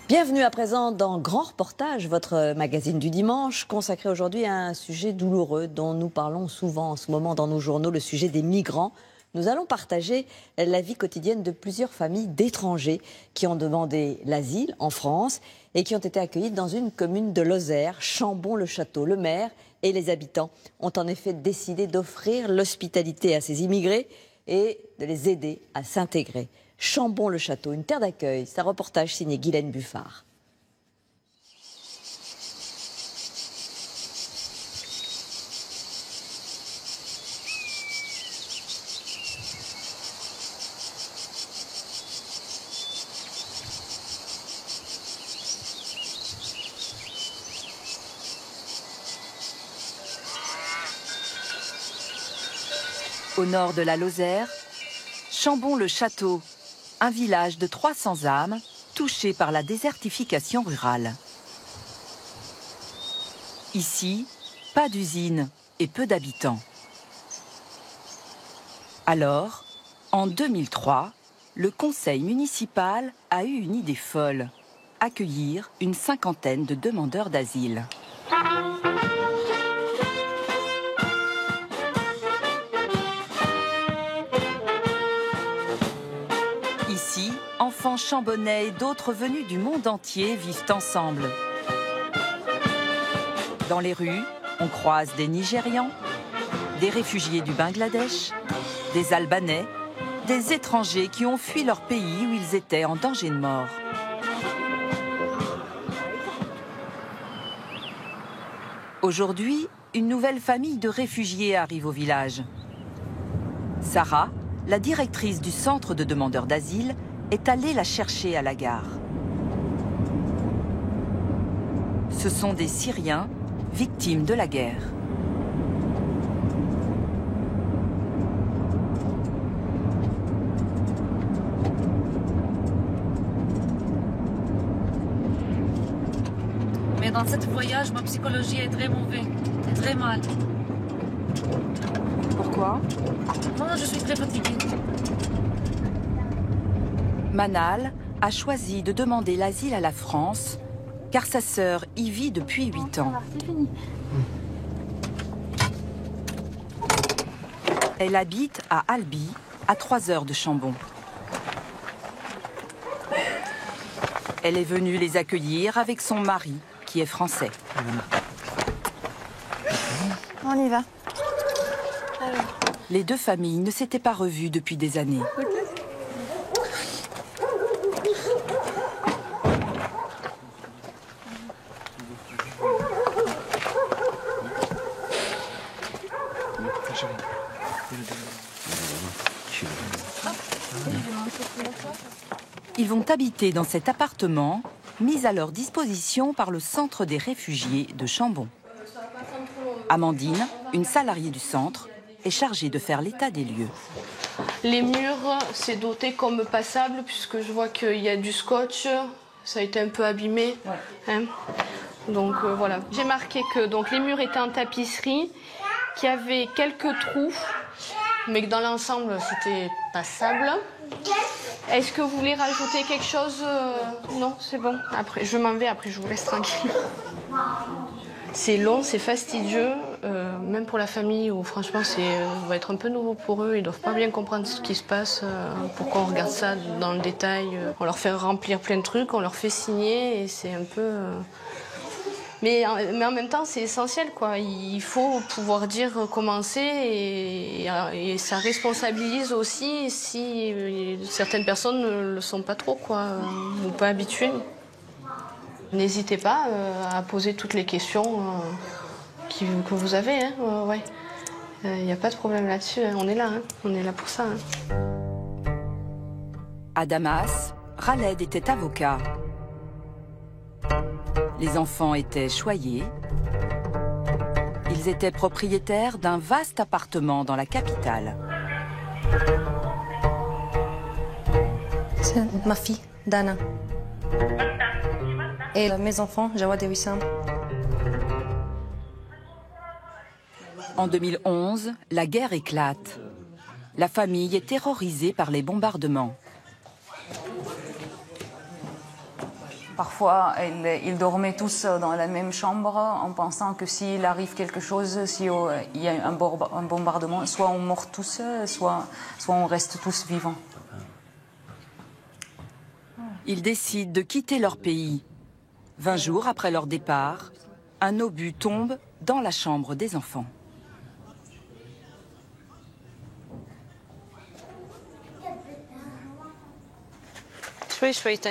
Bienvenue à présent dans Grand Reportage, votre magazine du dimanche, consacré aujourd'hui à un sujet douloureux dont nous parlons souvent en ce moment dans nos journaux, le sujet des migrants. Nous allons partager la vie quotidienne de plusieurs familles d'étrangers qui ont demandé l'asile en France et qui ont été accueillis dans une commune de Lozère, Chambon-le-Château. Le maire et les habitants ont en effet décidé d'offrir l'hospitalité à ces immigrés et de les aider à s'intégrer. Chambon-le-Château, une terre d'accueil. C'est un reportage signé Guylaine Buffard. Au nord de la Lozère, Chambon-le-Château, un village de 300 âmes touché par la désertification rurale. Ici, pas d'usine et peu d'habitants. Alors, en 2003, le conseil municipal a eu une idée folle, accueillir une cinquantaine de demandeurs d'asile. Ici, enfants chambonnais et d'autres venus du monde entier vivent ensemble. Dans les rues, on croise des Nigérians, des réfugiés du Bangladesh, des Albanais, des étrangers qui ont fui leur pays où ils étaient en danger de mort. Aujourd'hui, une nouvelle famille de réfugiés arrive au village. Sarah, la directrice du centre de demandeurs d'asile, est allée la chercher à la gare. Ce sont des Syriens victimes de la guerre. Mais dans ce voyage, ma psychologie est très mauvaise, très mal. Pourquoi? Non, je suis très fatiguée. Manal a choisi de demander l'asile à la France car sa sœur y vit depuis 8 ans. Elle habite à Albi, à 3 heures de Chambon. Elle est venue les accueillir avec son mari, qui est français. On y va. Les deux familles ne s'étaient pas revues depuis des années. Ils vont habiter dans cet appartement mis à leur disposition par le centre des réfugiés de Chambon. Amandine, une salariée du centre, est chargée de faire l'état des lieux. Les murs, c'est doté comme passable puisque je vois qu'il y a du scotch, ça a été un peu abîmé. Hein. Donc voilà. J'ai marqué que donc, les murs étaient en tapisserie, qu'il y avait quelques trous, mais que dans l'ensemble c'était passable. Est-ce que vous voulez rajouter quelque chose? Non, c'est bon. Après, je m'en vais, après je vous laisse tranquille. C'est long, c'est fastidieux, même pour la famille où franchement ça va être un peu nouveau pour eux. Ils ne doivent pas bien comprendre ce qui se passe, pourquoi on regarde ça dans le détail. On leur fait remplir plein de trucs, on leur fait signer et c'est un peu... Mais en même temps, c'est essentiel, quoi. Il faut pouvoir dire comment c'est et ça responsabilise aussi si certaines personnes ne le sont pas trop, quoi, ou pas habituées. N'hésitez pas à poser toutes les questions que vous avez. Hein, ouais. Il n'y a pas de problème là-dessus. Hein. On est là. Hein. On est là pour ça. Hein. À Damas, Khaled était avocat. Les enfants étaient choyés. Ils étaient propriétaires d'un vaste appartement dans la capitale. C'est ma fille, Dana. Et mes enfants, Jawad et Wissam. En 2011, la guerre éclate. La famille est terrorisée par les bombardements. Parfois, ils dormaient tous dans la même chambre en pensant que s'il arrive quelque chose, s'il y a un bombardement, soit on meurt tous, soit on reste tous vivants. Ils décident de quitter leur pays. 20 jours après leur départ, un obus tombe dans la chambre des enfants.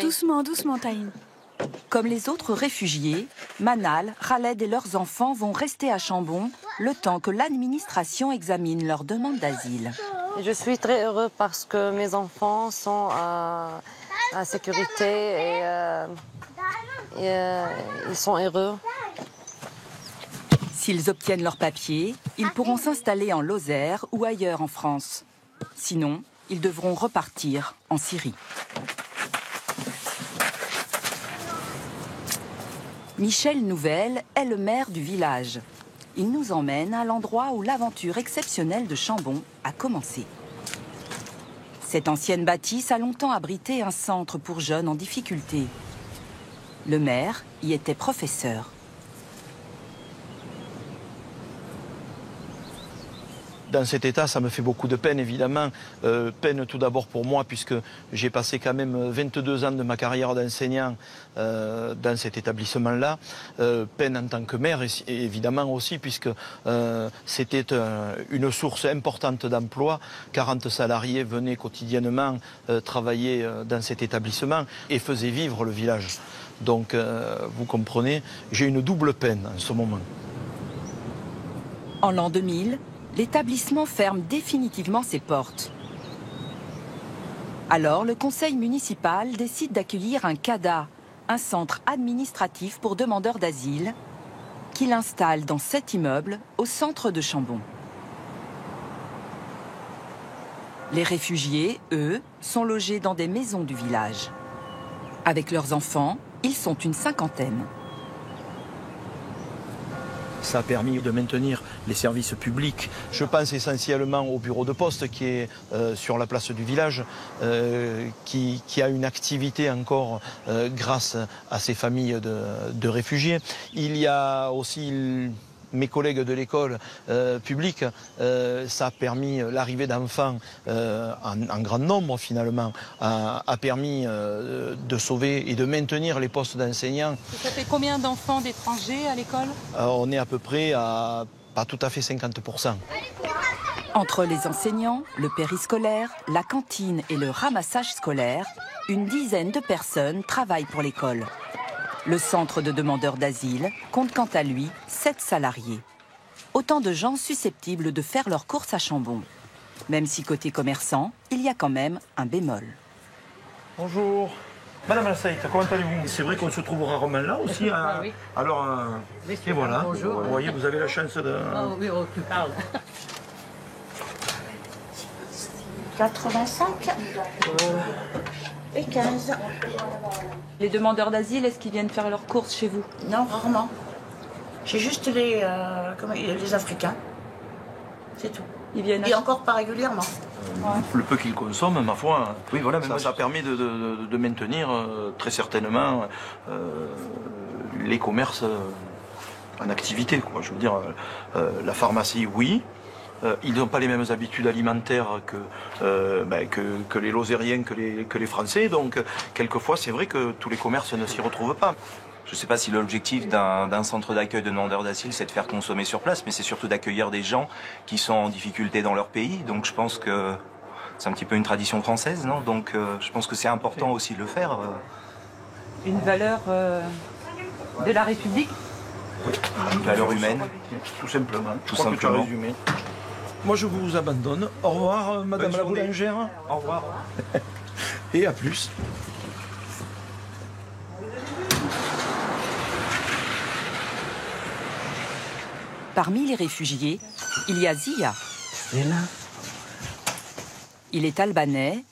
Doucement, doucement, Taïn. Comme les autres réfugiés, Manal, Khaled et leurs enfants vont rester à Chambon le temps que l'administration examine leur demande d'asile. Je suis très heureux parce que mes enfants sont en sécurité et ils sont heureux. S'ils obtiennent leurs papiers, ils pourront s'installer en Lozère ou ailleurs en France. Sinon, ils devront repartir en Syrie. Michel Nouvel est le maire du village. Il nous emmène à l'endroit où l'aventure exceptionnelle de Chambon a commencé. Cette ancienne bâtisse a longtemps abrité un centre pour jeunes en difficulté. Le maire y était professeur. Dans cet état, ça me fait beaucoup de peine, évidemment. Peine tout d'abord pour moi, puisque j'ai passé quand même 22 ans de ma carrière d'enseignant dans cet établissement-là. Peine en tant que maire, et évidemment aussi, puisque c'était une source importante d'emploi. 40 salariés venaient quotidiennement travailler dans cet établissement et faisaient vivre le village. Donc, vous comprenez, j'ai une double peine en ce moment. En l'an 2000, l'établissement ferme définitivement ses portes. Alors, le conseil municipal décide d'accueillir un CADA, un centre administratif pour demandeurs d'asile, qu'il installe dans cet immeuble au centre de Chambon. Les réfugiés, eux, sont logés dans des maisons du village. Avec leurs enfants, ils sont une cinquantaine. Ça a permis de maintenir les services publics. Je pense essentiellement au bureau de poste qui est sur la place du village, qui a une activité encore grâce à ces familles de réfugiés. Il y a aussi mes collègues de l'école publique. Ça a permis l'arrivée d'enfants en grand nombre finalement, a permis de sauver et de maintenir les postes d'enseignants. Ça fait combien d'enfants d'étrangers à l'école? On est à peu près à pas tout à fait 50%. Entre les enseignants, le périscolaire, la cantine et le ramassage scolaire, une dizaine de personnes travaillent pour l'école. Le centre de demandeurs d'asile compte quant à lui 7 salariés. Autant de gens susceptibles de faire leurs courses à Chambon. Même si côté commerçant, il y a quand même un bémol. Bonjour. Madame Lassaït, comment allez-vous? C'est vrai qu'on se trouve rarement là aussi. Hein. Oui. Alors, et voilà. Bonjour. Vous voyez, vous avez la chance de... Oh oui, oh, tu parles. 85 et 15. Les demandeurs d'asile, est-ce qu'ils viennent faire leurs courses chez vous? Non, rarement. J'ai juste les Africains. C'est tout. Ils viennent et encore pas régulièrement. Le peu qu'ils consomment, ma foi, oui, voilà, ça permet de maintenir très certainement les commerces en activité, quoi. Je veux dire, la pharmacie, oui. Ils n'ont pas les mêmes habitudes alimentaires que les Lozériens, que les Français. Donc, quelquefois, c'est vrai que tous les commerces ne s'y retrouvent pas. Je ne sais pas si l'objectif d'un centre d'accueil de demandeurs d'asile, c'est de faire consommer sur place, mais c'est surtout d'accueillir des gens qui sont en difficulté dans leur pays. Donc, je pense que c'est un petit peu une tradition française, non? Donc, je pense que c'est important aussi de le faire. Une valeur de la République? Oui, une valeur humaine. Tout simplement. Tout simplement. Moi, je vous abandonne. Au revoir, madame la boulangère. Au revoir. Et à plus. Parmi les réfugiés, il y a Zia. Il est albanais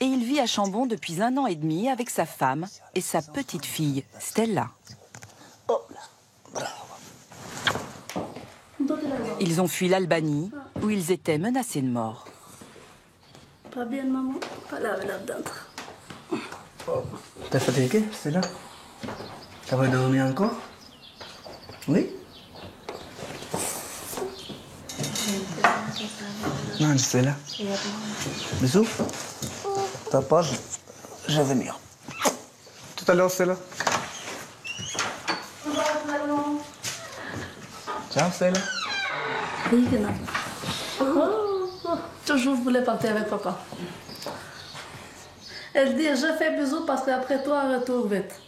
et il vit à Chambon depuis 1 an et demi avec sa femme et sa petite fille, Stella. Ils ont fui l'Albanie, où ils étaient menacés de mort. Pas bien, maman. Pas là, là-dedans. T'es fatiguée, Stella? Ça va dormir encore? Oui? Non, c'est là. Bisous. T'as pas, je vais venir. Tout à l'heure, c'est là. Ciao, c'est là. Oui, non. Toujours voulais partir avec papa. Elle dit, je fais bisous parce qu'après toi, retourne vite.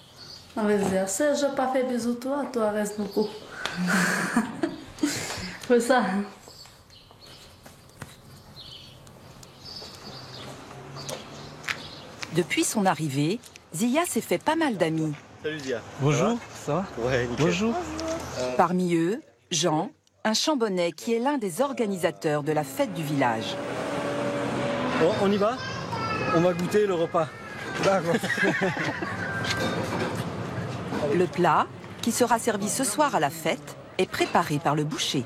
On va dire, si je n'ai pas fait bisous toi reste beaucoup. C'est ça. Depuis son arrivée, Zia s'est fait pas mal d'amis. Salut Zia. Bonjour, ça va? Ouais, nickel. Bonjour. Parmi eux, Jean, un Chambonnais qui est l'un des organisateurs de la fête du village. Bon, on y va? On va goûter le repas. D'accord. Le plat, qui sera servi ce soir à la fête, est préparé par le boucher.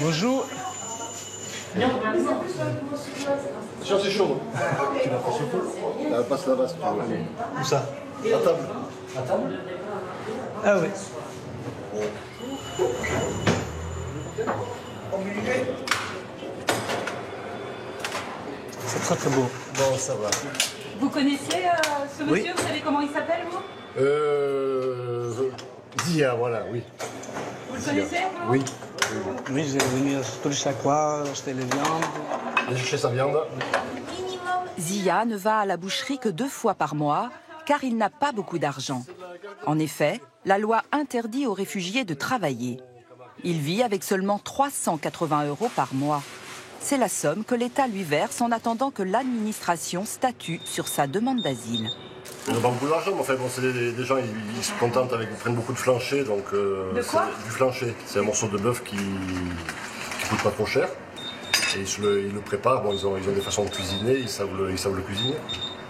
Bonjour. Tiens, c'est chaud. Tu la passes au feu? Passe là-bas si tu veux. Où ça? À table. À table? Ah oui. C'est très très beau. Bon, ça va. Vous connaissez ce monsieur? Oui. Vous savez comment il s'appelle, vous? Zia, voilà, oui. Vous le connaissez, vous? Oui. Oui, je vais venir tous chaque fois, acheter les viandes. Viens chercher sa viande. Zia ne va à la boucherie que 2 fois par mois, car il n'a pas beaucoup d'argent. En effet, la loi interdit aux réfugiés de travailler. Il vit avec seulement 380 € par mois. C'est la somme que l'État lui verse en attendant que l'administration statue sur sa demande d'asile. Ils n'ont pas beaucoup d'argent, mais enfin, bon, c'est des gens, ils se contentent avec, ils prennent beaucoup de flancher, donc... De quoi? Du flancher. C'est un morceau de bœuf qui coûte pas trop cher. Et ils le préparent, bon, ils ont des façons de cuisiner, ils savent le cuisiner.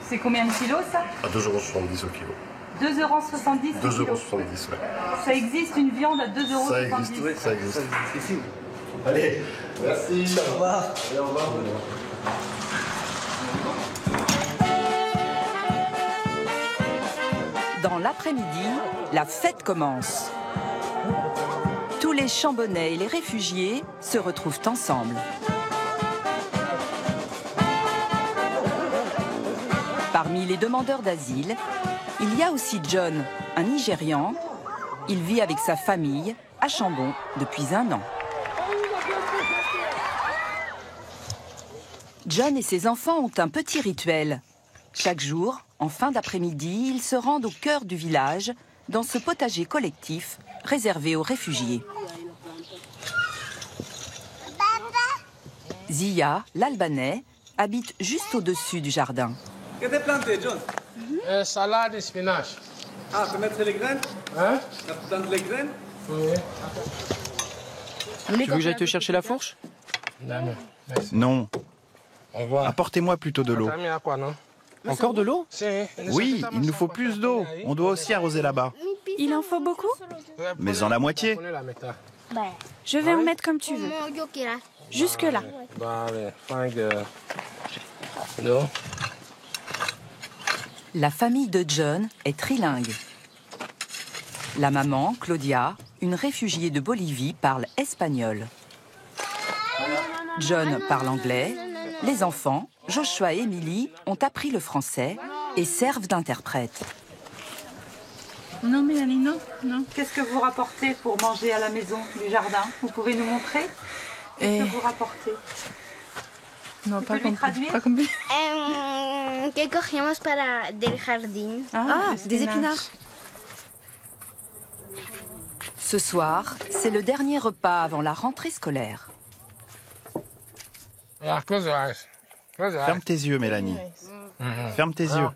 C'est combien de kilos, ça? À 2,70 € au kilo. 2,70 €. 2,70 €, ouais. Ça existe une viande à 2,70 €? Ça existe, oui, ça existe. Allez, merci. Au revoir. Allez, au revoir. Dans l'après-midi, la fête commence. Tous les Chambonnais et les réfugiés se retrouvent ensemble. Parmi les demandeurs d'asile, il y a aussi John, un Nigérian. Il vit avec sa famille à Chambon depuis 1 an. John et ses enfants ont un petit rituel. Chaque jour, en fin d'après-midi, ils se rendent au cœur du village, dans ce potager collectif réservé aux réfugiés. Zia, l'Albanais, habite juste au-dessus du jardin. Qu'est-ce que tu as planté, John? Salade et spinach. Ah, tu peux mettre les graines? Hein? Tu plantes les graines? Oui. Tu veux que j'aille te chercher la fourche? Non. Au revoir. Apportez-moi plutôt de l'eau. Encore de l'eau? Oui, il nous faut plus d'eau. On doit aussi arroser là-bas. Il en faut beaucoup? Mais en la moitié. Je vais en mettre comme tu veux. Jusque-là. La famille de John est trilingue. La maman, Claudia, une réfugiée de Bolivie, parle espagnol. John parle anglais. Les enfants, Joshua et Emily, ont appris le français et servent d'interprètes. Non, Mélanie, non, non. Qu'est-ce que vous rapportez pour manger à la maison du jardin? Vous pouvez nous montrer? Qu'est-ce que vous rapportez? Non, pas compris. Pas compris. ¿Qué cogíamos para del jardín? Ah, des épinards. Ce soir, c'est le dernier repas avant la rentrée scolaire. Ferme tes yeux, Mélanie. Ferme tes yeux.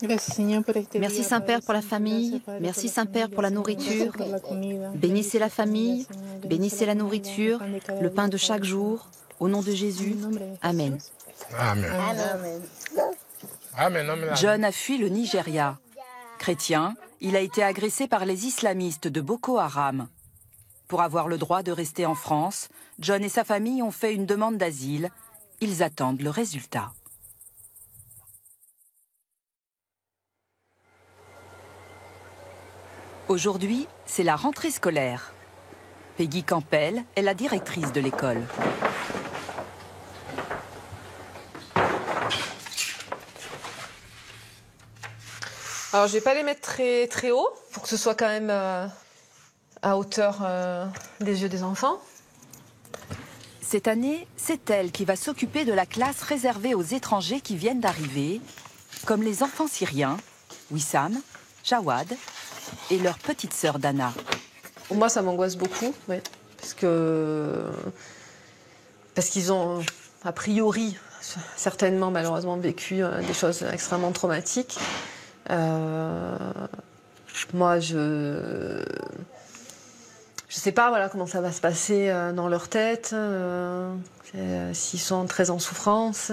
Merci Saint-Père pour la famille, merci Saint-Père pour la nourriture. Bénissez la famille, bénissez la nourriture, le pain de chaque jour. Au nom de Jésus, Amen. John a fui le Nigeria. Chrétien, il a été agressé par les islamistes de Boko Haram. Pour avoir le droit de rester en France, John et sa famille ont fait une demande d'asile. Ils attendent le résultat. Aujourd'hui, c'est la rentrée scolaire. Peggy Campbell est la directrice de l'école. Alors, je vais pas les mettre très, très haut pour que ce soit quand même à hauteur des yeux des enfants. Cette année, c'est elle qui va s'occuper de la classe réservée aux étrangers qui viennent d'arriver, comme les enfants syriens, Wissam, Jawad et leur petite sœur Dana. Moi, ça m'angoisse beaucoup, oui, parce qu'ils ont, a priori, certainement, malheureusement, vécu des choses extrêmement traumatiques. Moi, je sais pas, voilà, comment ça va se passer dans leur tête, s'ils sont très en souffrance,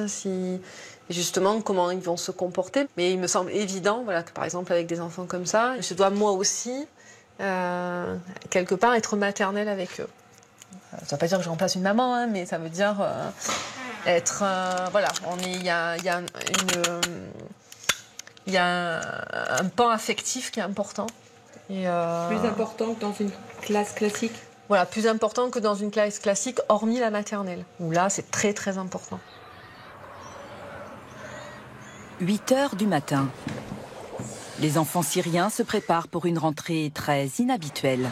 justement, comment ils vont se comporter. Mais il me semble évident, voilà, que par exemple, avec des enfants comme ça, je dois moi aussi, quelque part, être maternelle avec eux. Ça ne veut pas dire que je remplace une maman, hein, mais ça veut dire être, voilà, il y a un pan affectif qui est important. Et plus important que dans une classe classique? Voilà, plus important que dans une classe classique, hormis la maternelle, où là, c'est très, très important. 8 heures du matin. Les enfants syriens se préparent pour une rentrée très inhabituelle.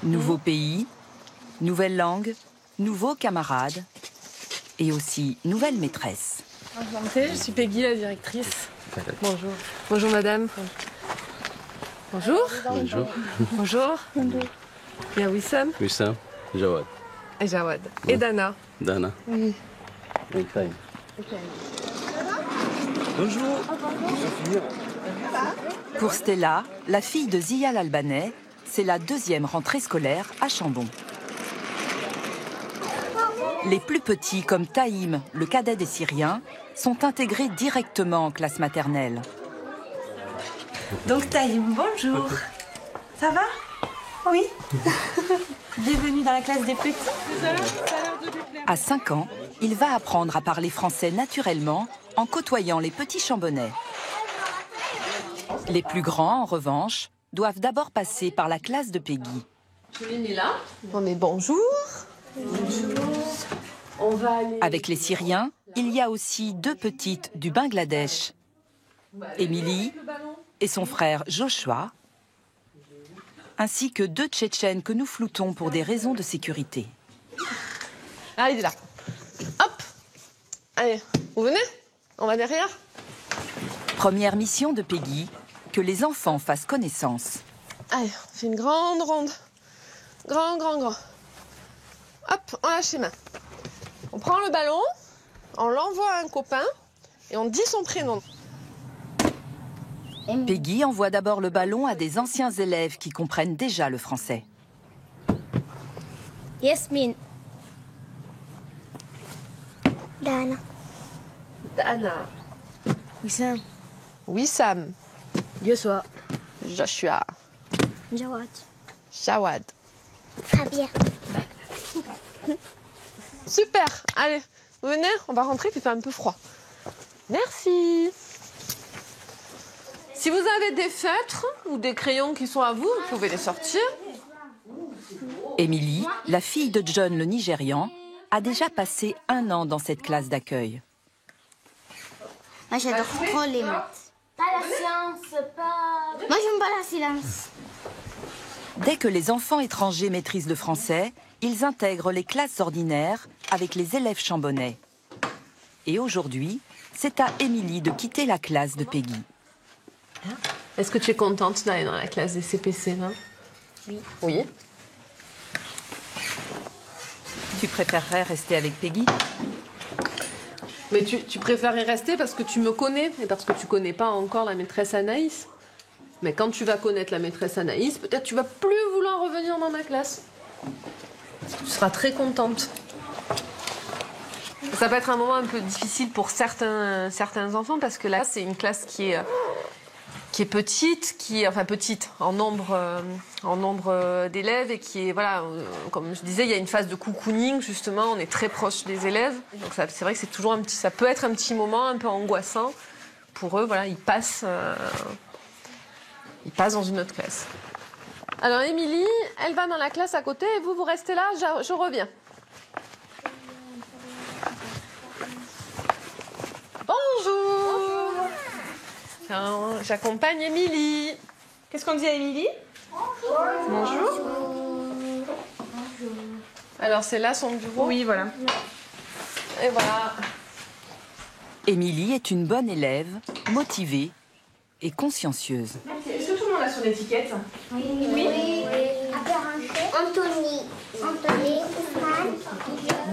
Nouveau pays, nouvelle langue, nouveaux camarades et aussi nouvelle maîtresse. Enchantée, je suis Peggy, la directrice. Bonjour. Bonjour madame. Bonjour. Bonjour. Bonjour. Il y a Wissam. Wissam, Jawad. Et Jawad. Et Dana. Dana. Oui. Bonjour. Pour Stella, la fille de Zia l'Albanais, c'est la deuxième rentrée scolaire à Chambon. Les plus petits, comme Taïm, le cadet des Syriens, sont intégrés directement en classe maternelle. Donc Taïm, bonjour. Ça va? Oui. Bienvenue dans la classe des petits. À 5 ans, il va apprendre à parler français naturellement en côtoyant les petits chambonnais. Les plus grands, en revanche, doivent d'abord passer par la classe de Peggy. Juline est là. On est bonjour. Bonjour. On va aller... Avec les Syriens, il y a aussi 2 petites du Bangladesh. Émilie et son frère Joshua, ainsi que 2 Tchétchènes que nous floutons pour des raisons de sécurité. Ah, il est là. Hop. Allez, vous venez? On va derrière. Première mission de Peggy, que les enfants fassent connaissance. Allez, on fait une grande ronde. Grand. Hop, on lâche les mains. On prend le ballon, on l'envoie à un copain et on dit son prénom. Peggy envoie d'abord le ballon à des anciens élèves qui comprennent déjà le français. Yasmine. Dana. Dana. Wissam. Wissam. Joshua. Joshua. Jawad. Jawad. Fabien. Super. Allez, vous venez, on va rentrer, puis il fait un peu froid. Merci. Si vous avez des feutres ou des crayons qui sont à vous, vous pouvez les sortir. Émilie, la fille de John le Nigérian, a déjà passé 1 an dans cette classe d'accueil. Moi, j'adore trop les maths. Pas la science, pas... Moi, j'aime pas la science. Dès que les enfants étrangers maîtrisent le français, ils intègrent les classes ordinaires avec les élèves chambonnais. Et aujourd'hui, c'est à Émilie de quitter la classe de Peggy. Est-ce que tu es contente d'aller dans la classe des CPC, non? Oui. Oui. Tu préférerais rester avec Peggy? Mais tu préférais rester parce que tu me connais et parce que tu connais pas encore la maîtresse Anaïs. Mais quand tu vas connaître la maîtresse Anaïs, peut-être tu vas plus vouloir revenir dans ma classe. Tu seras très contente. Ça peut être un moment un peu difficile pour certains enfants parce que là, c'est une classe qui est petite, enfin petite en nombre d'élèves et qui est, voilà, comme je disais, il y a une phase de cocooning, justement, on est très proche des élèves. Donc c'est vrai que c'est toujours ça peut être un petit moment un peu angoissant pour eux, voilà, ils passent dans une autre classe. Alors Émilie, elle va dans la classe à côté et vous restez là, je reviens. Bonjour. Alors, j'accompagne Émilie. Qu'est-ce qu'on dit à Émilie? Bonjour. Alors c'est là son bureau? Oui, voilà. Et voilà. Émilie est une bonne élève, motivée et consciencieuse. Est-ce que tout le monde a son étiquette? Oui. Anthony.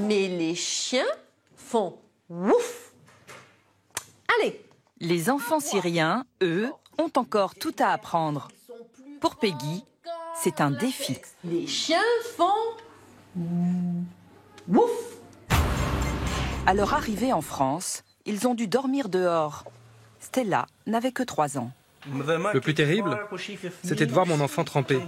Mais les chiens font ouf. Allez. Les enfants syriens, eux, ont encore tout à apprendre. Pour Peggy, c'est un défi. Les chiens font ouf. À leur arrivée en France, ils ont dû dormir dehors. Stella n'avait que 3 ans. Le plus terrible, c'était de voir mon enfant trembler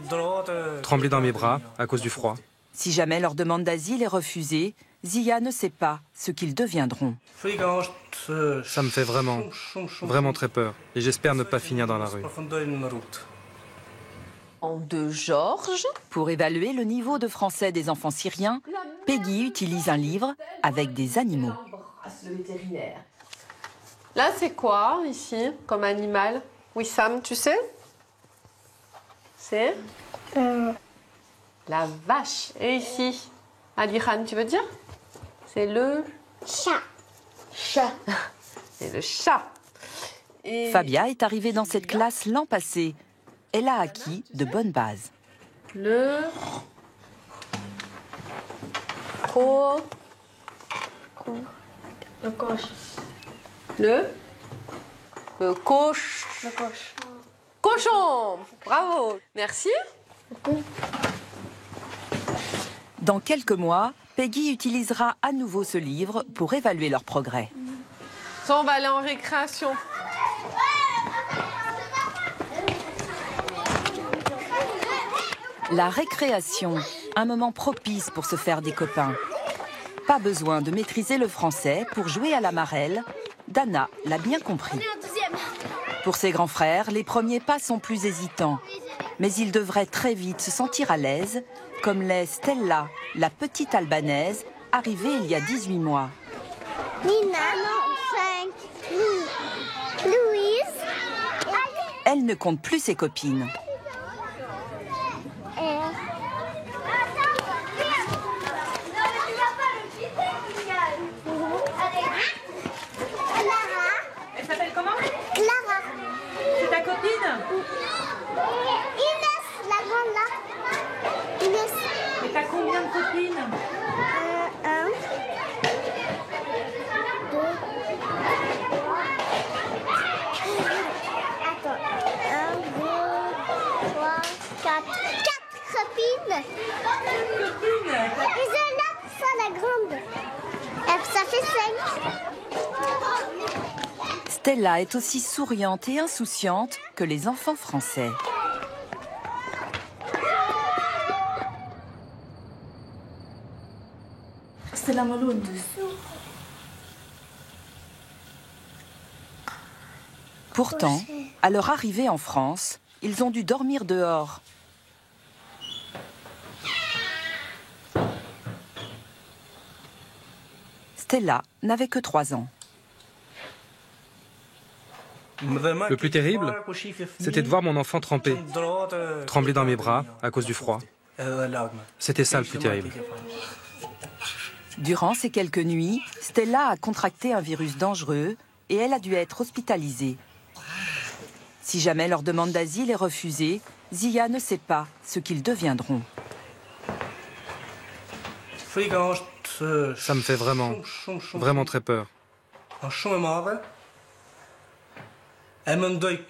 dans mes bras à cause du froid. Si jamais leur demande d'asile est refusée, Zia ne sait pas ce qu'ils deviendront. Ça me fait vraiment très peur. Et j'espère ne pas finir dans la rue. De Georges. Pour évaluer le niveau de français des enfants syriens, Peggy utilise un livre avec des animaux. Le vétérinaire. Là, c'est quoi, ici, comme animal? Wissam, tu sais? C'est la vache. Et ici, Alihan, tu veux dire? C'est le chat. C'est le chat. Et... Fabia est arrivée dans cette classe l'an passé. Elle a acquis de bonnes bases. Le coche. Le cochon. Bravo. Merci. Dans quelques mois, Peggy utilisera à nouveau ce livre pour évaluer leur progrès. On va aller en récréation. La récréation, un moment propice pour se faire des copains. Pas besoin de maîtriser le français pour jouer à la marelle. Dana l'a bien compris. Pour ses grands frères, les premiers pas sont plus hésitants. Mais ils devraient très vite se sentir à l'aise, comme l'est Stella, la petite albanaise, arrivée il y a 18 mois. Nina, 5, Louise. Elle ne compte plus ses copines. Elle s'appelle comment? Clara. C'est ta copine? Inès, la grande là. Inès. Et t'as combien de copines? 1, 2. Attends. 1, 2, 3, 4. 4 copines. Et celle-là, ça la grande. Ça fait 5. Stella est aussi souriante et insouciante que les enfants français. Stella Maloud. Pourtant, à leur arrivée en France, ils ont dû dormir dehors. Stella n'avait que 3 ans. Le plus terrible, c'était de voir mon enfant trembler dans mes bras à cause du froid. C'était ça le plus terrible. Durant ces quelques nuits, Stella a contracté un virus dangereux et elle a dû être hospitalisée. Si jamais leur demande d'asile est refusée, Zia ne sait pas ce qu'ils deviendront. Ça me fait vraiment très peur.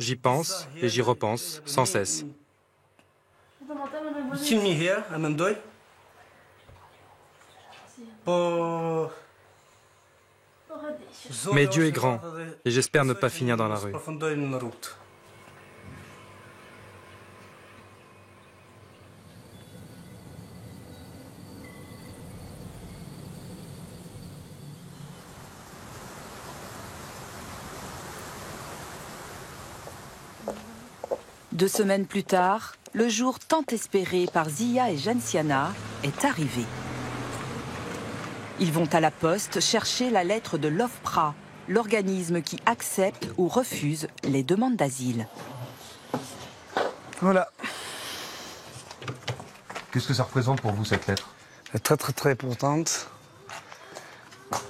J'y pense et j'y repense sans cesse. Mais Dieu est grand et j'espère ne pas finir dans la rue. Deux semaines plus tard, le jour tant espéré par Zia et Jansiana est arrivé. Ils vont à la poste chercher la lettre de l'OFPRA, l'organisme qui accepte ou refuse les demandes d'asile. Voilà. Qu'est-ce que ça représente pour vous, cette lettre? Elle est très importante.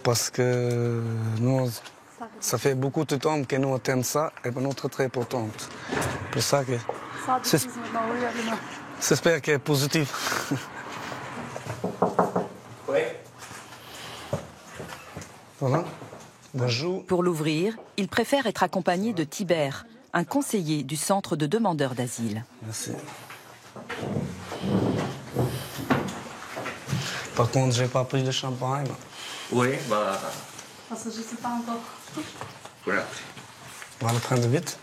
Parce que nous, ça fait beaucoup de temps que nous attendons ça, et pour nous très importante. C'est ça que... J'espère qu'elle est positive. Voilà. Bonjour. Pour l'ouvrir, il préfère être accompagné de Tibère, un conseiller du centre de demandeurs d'asile. Merci. Par contre, j'ai pas pris de champagne. Oui, bah... Parce que je sais pas encore. Voilà. On va le prendre vite.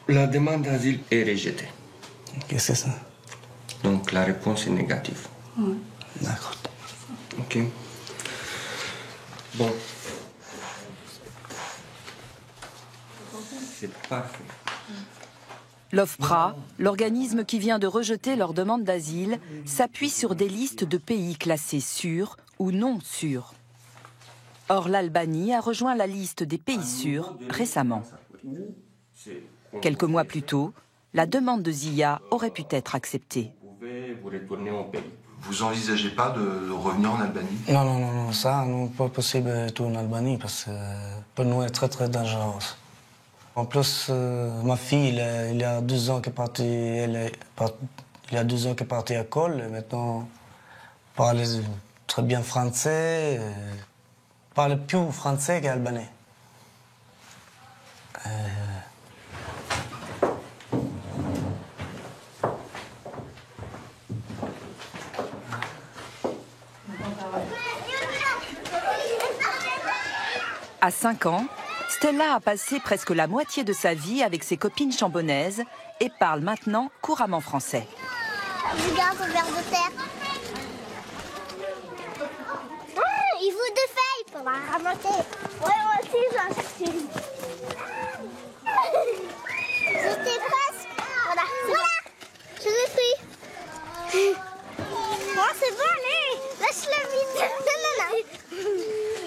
La demande d'asile est rejetée. Qu'est-ce que c'est ça? Donc la réponse est négative. Oui. D'accord. Ok. Bon. C'est parfait. L'OFPRA, l'organisme qui vient de rejeter leur demande d'asile, s'appuie sur des listes de pays classés sûrs ou non sûrs. Or, l'Albanie a rejoint la liste des pays sûrs récemment. Quelques mois plus tôt, la demande de Zia aurait pu être acceptée. Vous envisagez pas de revenir en Albanie? Non, ça, non, pas possible de tout en Albanie parce que pour nous, c'est très dangereux. En plus, ma fille, il y a 2 ans qu'elle est partie, il y a 2 ans qu'elle est partie à l'école, et maintenant, elle parle très bien français, parle plus français qu'albanais. À 5 ans, Stella a passé presque la moitié de sa vie avec ses copines chambonnaises et parle maintenant couramment français. Je garde un verre de terre. Ah, il faut 2 feuilles pour la ramasser. Ouais, moi aussi j'en cherche une. J'étais presque. Voilà, je l'ai pris. Oh, c'est bon, allez, lâche-le vite. Non.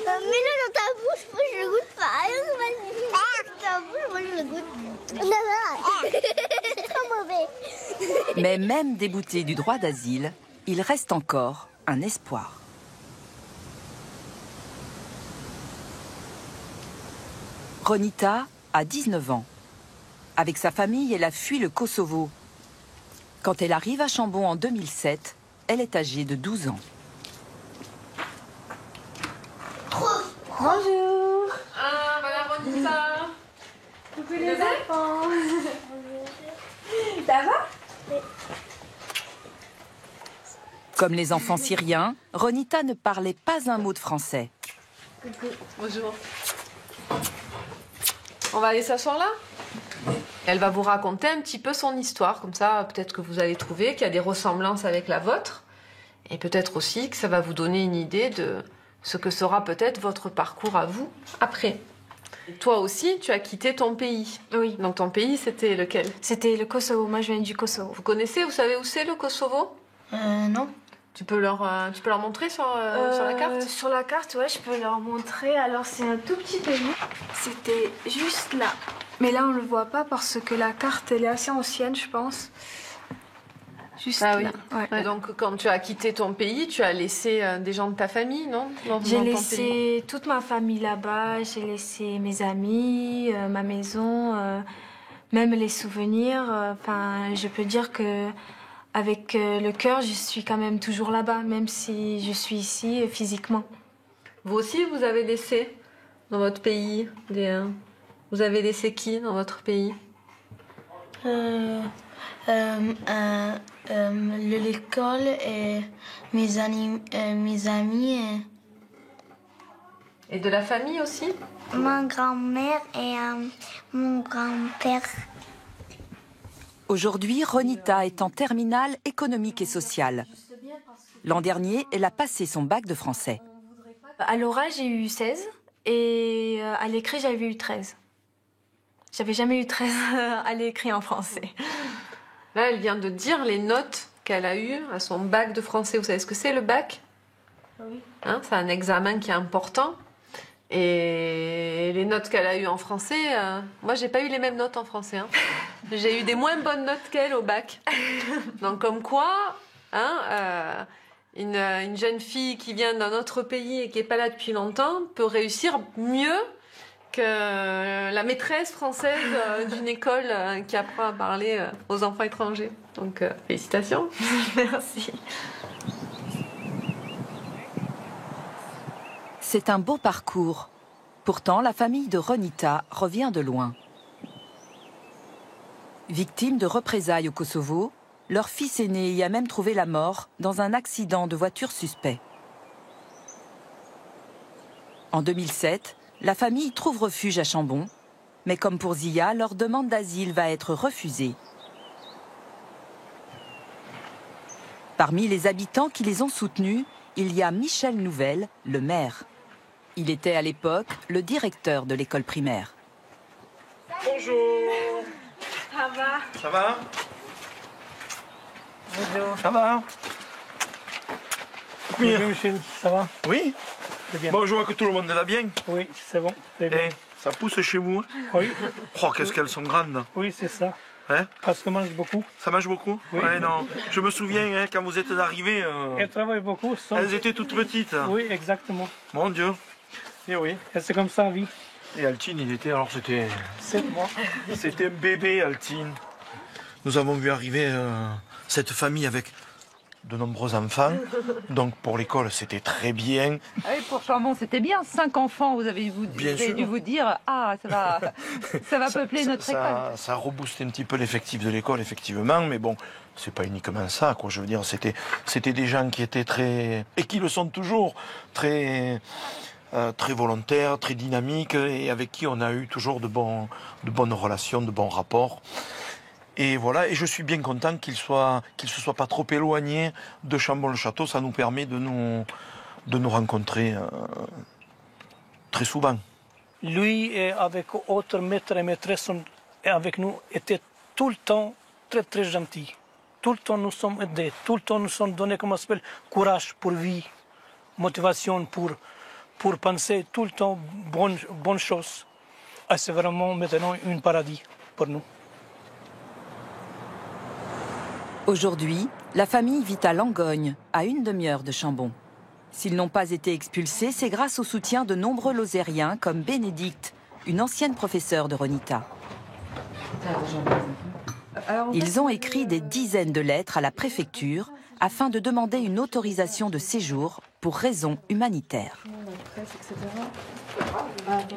Mets-le dans ta bouche, moi je le goûte pas. Dans ta bouche, moi je le goûte. Non, c'est trop mauvais. Mais même débouté du droit d'asile, il reste encore un espoir. Ronita a 19 ans. Avec sa famille, elle a fui le Kosovo. Quand elle arrive à Chambon en 2007, elle est âgée de 12 ans. Bonjour. Ah, madame Ronita. Coucou les enfants. Ça va? Comme les enfants syriens, Ronita ne parlait pas un mot de français. Coucou. Bonjour. On va aller s'asseoir là? Elle va vous raconter un petit peu son histoire, comme ça peut-être que vous allez trouver qu'il y a des ressemblances avec la vôtre, et peut-être aussi que ça va vous donner une idée de ce que sera peut-être votre parcours à vous après. Toi aussi, tu as quitté ton pays. Oui. Donc ton pays, c'était lequel? C'était le Kosovo. Moi, je viens du Kosovo. Vous connaissez, vous savez où c'est le Kosovo? Non. Tu peux leur montrer sur la carte? Sur la carte, ouais, je peux leur montrer. Alors, c'est un tout petit pays. C'était juste là. Mais là, on le voit pas parce que la carte, elle est assez ancienne, je pense. Juste ah là. Oui. Ouais. Donc, quand tu as quitté ton pays, tu as laissé des gens de ta famille, non? J'ai laissé toute ma famille là-bas. J'ai laissé mes amis, ma maison, même les souvenirs. Enfin, je peux dire que avec le cœur, je suis quand même toujours là-bas, même si je suis ici physiquement. Vous aussi, vous avez laissé dans votre pays Vous avez laissé qui dans votre pays? Un L'école et mes amis. Et de la famille aussi? Ma grand-mère et mon grand-père. Aujourd'hui, Ronita est en terminale économique et sociale. L'an dernier, elle a passé son bac de français. À l'oral, j'ai eu 16 et à l'écrit, j'avais eu 13. J'avais jamais eu 13 à l'écrit en français. Là, elle vient de dire les notes qu'elle a eues à son bac de français. Vous savez ce que c'est, le bac? Oui. Hein, c'est un examen qui est important. Et les notes qu'elle a eues en français, moi, j'ai pas eu les mêmes notes en français. Hein. J'ai eu des moins bonnes notes qu'elle au bac. Donc, comme quoi, hein, une jeune fille qui vient d'un autre pays et qui n'est pas là depuis longtemps peut réussir mieux que la maîtresse française d'une école qui apprend à parler aux enfants étrangers. Donc, félicitations. Merci. C'est un beau parcours. Pourtant, la famille de Ronita revient de loin. Victime de représailles au Kosovo, leur fils aîné y a même trouvé la mort dans un accident de voiture suspect. En 2007, la famille trouve refuge à Chambon, mais comme pour Zia, leur demande d'asile va être refusée. Parmi les habitants qui les ont soutenus, il y a Michel Nouvel, le maire. Il était à l'époque le directeur de l'école primaire. Bonjour. Ça va? Ça va? Bonjour. Ça va? Bonjour Michel, ça va? Oui? Bien. Bon, je vois que tout le monde va bien. Oui, c'est bon. C'est bien. Ça pousse chez vous? Oui. Oh, qu'est-ce qu'elles sont grandes. Oui, c'est ça. Hein? Parce qu'on mange beaucoup. Ça mange beaucoup? Oui. Ouais, non. Je me souviens, hein, quand vous êtes arrivés... Elles travaillent beaucoup. Elles étaient toutes petites. Oui, exactement. Mon Dieu. Et oui, et c'est comme ça, la vie. Et Altine, il était... Alors, c'était... 7 mois. C'était un bébé, Altine. Nous avons vu arriver cette famille avec de nombreux enfants. Donc, pour l'école, c'était très bien. Ah oui, pour Chambon, c'était bien. 5 enfants, vous avez dû vous dire, ah, ça va peupler notre école. Ça a reboosté un petit peu l'effectif de l'école, effectivement. Mais bon, c'est pas uniquement ça, quoi. Je veux dire, c'était des gens qui étaient très... Et qui le sont toujours, très volontaires, très dynamiques, et avec qui on a eu toujours de bonnes relations, de bons rapports. Et voilà, et je suis bien content qu'il se soit pas trop éloigné de Chambon-le-Château. Ça nous permet de nous rencontrer très souvent. Lui et avec autres maîtres et maîtresses avec nous étaient tout le temps très très gentils. Tout le temps nous sommes aidés, tout le temps nous sommes donnés, comment ça s'appelle, courage pour vie, motivation pour penser tout le temps bonnes choses. Et c'est vraiment maintenant un paradis pour nous. Aujourd'hui, la famille vit à Langogne, à une demi-heure de Chambon. S'ils n'ont pas été expulsés, c'est grâce au soutien de nombreux Lozériens comme Bénédicte, une ancienne professeure de Ronita. Ils ont écrit des dizaines de lettres à la préfecture afin de demander une autorisation de séjour pour raisons humanitaires.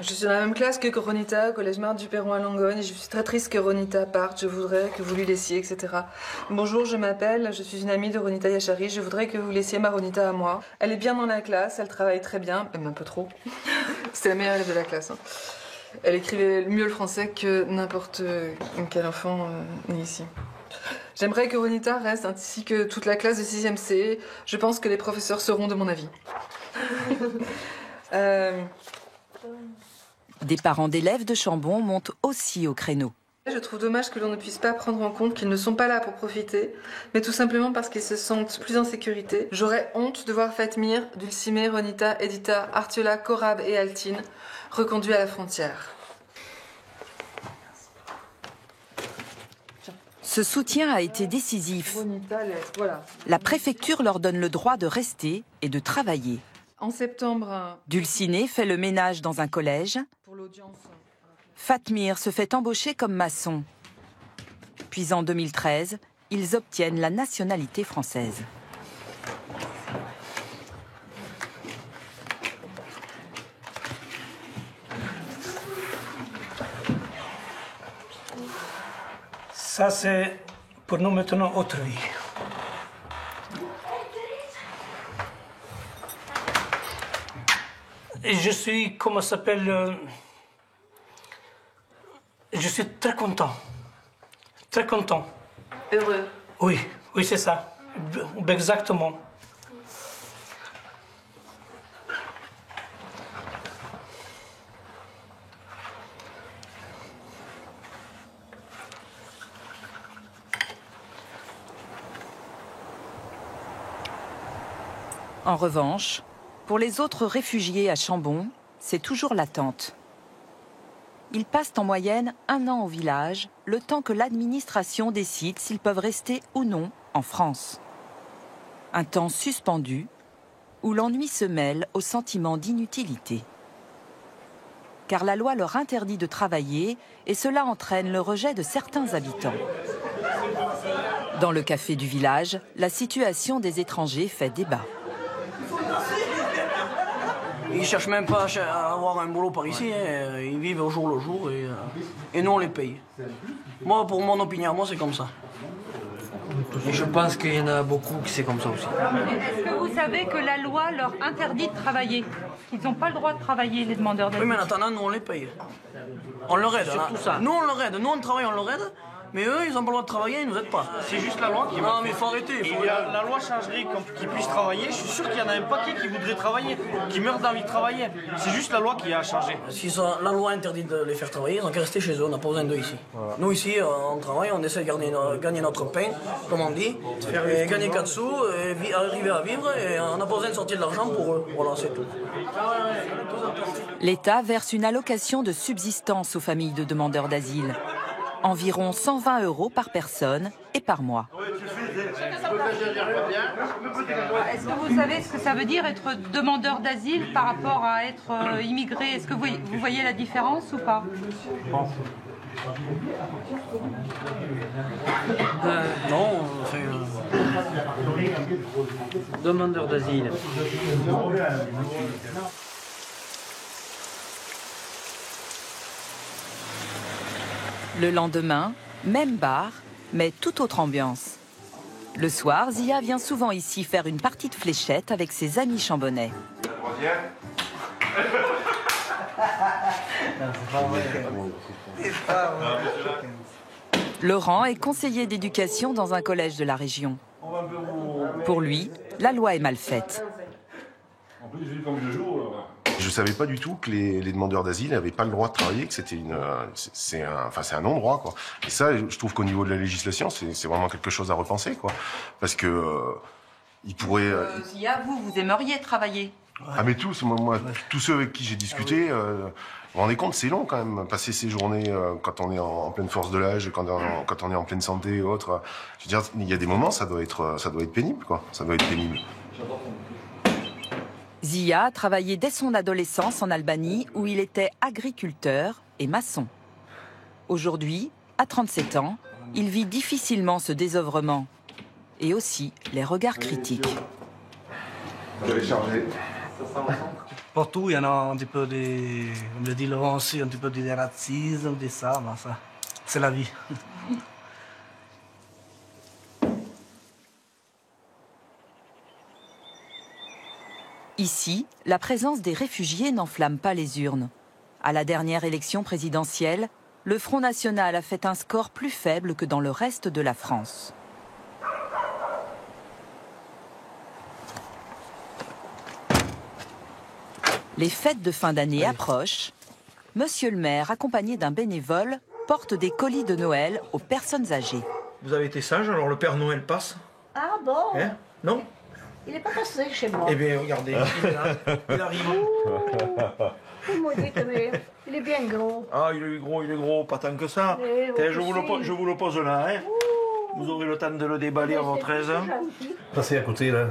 Je suis dans la même classe que Ronita, au collège Marthe du Perron à Langogne, et je suis très triste que Ronita parte. Je voudrais que vous lui laissiez, etc. Bonjour, je m'appelle, je suis une amie de Ronita Yachari, je voudrais que vous laissiez ma Ronita à moi. Elle est bien dans la classe, elle travaille très bien, même un peu trop. C'était la meilleure élève de la classe. Hein. Elle écrivait mieux le français que n'importe quel enfant né ici. J'aimerais que Ronita reste, ainsi que toute la classe de 6e C. Je pense que les professeurs seront de mon avis. Des parents d'élèves de Chambon montent aussi au créneau. Je trouve dommage que l'on ne puisse pas prendre en compte qu'ils ne sont pas là pour profiter, mais tout simplement parce qu'ils se sentent plus en sécurité. J'aurais honte de voir Fatmir, Dulcimé, Ronita, Edita, Artiola, Korab et Altine reconduits à la frontière. Ce soutien a été décisif. La préfecture leur donne le droit de rester et de travailler. En septembre, Dulciné fait le ménage dans un collège. Fatmir se fait embaucher comme maçon. Puis en 2013, ils obtiennent la nationalité française. Ça, c'est pour nous maintenant autre vie. Et je suis, comment ça s'appelle, je suis très content. Très content. Heureux. Oui, oui, c'est ça. Exactement. En revanche, pour les autres réfugiés à Chambon, c'est toujours l'attente. Ils passent en moyenne 1 an au village, le temps que l'administration décide s'ils peuvent rester ou non en France. Un temps suspendu, où l'ennui se mêle au sentiment d'inutilité. Car la loi leur interdit de travailler et cela entraîne le rejet de certains habitants. Dans le café du village, la situation des étrangers fait débat. Ils ne cherchent même pas à avoir un boulot par ici, hein. Ils vivent au jour le jour et nous on les paye. Moi, pour mon opinion, moi c'est comme ça. Et je pense qu'il y en a beaucoup qui c'est comme ça aussi. Est-ce que vous savez que la loi leur interdit de travailler? Ils n'ont pas le droit de travailler, les demandeurs d'asile. Oui, mais en attendant, nous on les paye. On leur aide. Surtout ça. Nous on leur aide, nous on travaille, on leur aide. Mais eux, ils n'ont pas le droit de travailler, ils ne nous aident pas. C'est juste la loi qui... Non, mais il faut arrêter. La loi changerait qu'ils puissent travailler. Je suis sûr qu'il y en a un paquet qui voudraient travailler, qui meurent d'envie de travailler. C'est juste la loi qui a changé. Si la loi interdit de les faire travailler, ils n'ont qu'à rester chez eux, on n'a pas besoin d'eux ici. Voilà. Nous ici, on travaille, on essaie de gagner notre pain, comme on dit, et gagner 4 sous, et arriver à vivre, et on n'a pas besoin de sortir de l'argent pour eux. Voilà, c'est tout. L'État verse une allocation de subsistance aux familles de demandeurs d'asile. Environ 120 € par personne et par mois. Est-ce que vous savez ce que ça veut dire être demandeur d'asile par rapport à être immigré? Est-ce que vous voyez la différence ou pas? Non, demandeur d'asile. Le lendemain, même bar, mais toute autre ambiance. Le soir, Zia vient souvent ici faire une partie de fléchette avec ses amis chambonnais. Laurent est conseiller d'éducation dans un collège de la région. Pour lui, la loi est mal faite. Je ne savais pas du tout que les demandeurs d'asile n'avaient pas le droit de travailler, que c'était c'est un non-droit, quoi. Et ça, je trouve qu'au niveau de la législation, c'est vraiment quelque chose à repenser, quoi. Parce que ils pourraient. Zia, vous aimeriez travailler? Ah mais tous, moi, tous ceux avec qui j'ai discuté, vous vous rendez compte, c'est long quand même, passer ces journées quand on est en pleine force de l'âge, quand on est en pleine santé et autres. Je veux dire, il y a des moments, ça doit être pénible, quoi. Ça doit être pénible. Zia a travaillé dès son adolescence en Albanie où il était agriculteur et maçon. Aujourd'hui, à 37 ans, il vit difficilement ce désœuvrement et aussi les regards critiques. Télécharger. Partout, il y en a un petit peu comme le dit Laurent aussi, un petit peu de racisme, de ça, ben ça, c'est la vie. Ici, la présence des réfugiés n'enflamme pas les urnes. À la dernière élection présidentielle, le Front National a fait un score plus faible que dans le reste de la France. Les fêtes de fin d'année approchent. Monsieur le maire, accompagné d'un bénévole, porte des colis de Noël aux personnes âgées. Vous avez été sage, alors le Père Noël passe? Ah bon? Hein? Non? Il n'est pas passé chez moi. Eh bien, regardez, il est là, il arrive. Il est bien gros. Ah, il est gros, pas tant que ça. Je vous le pose là, hein. Vous aurez le temps de le déballer à votre aise. Passez à côté, là.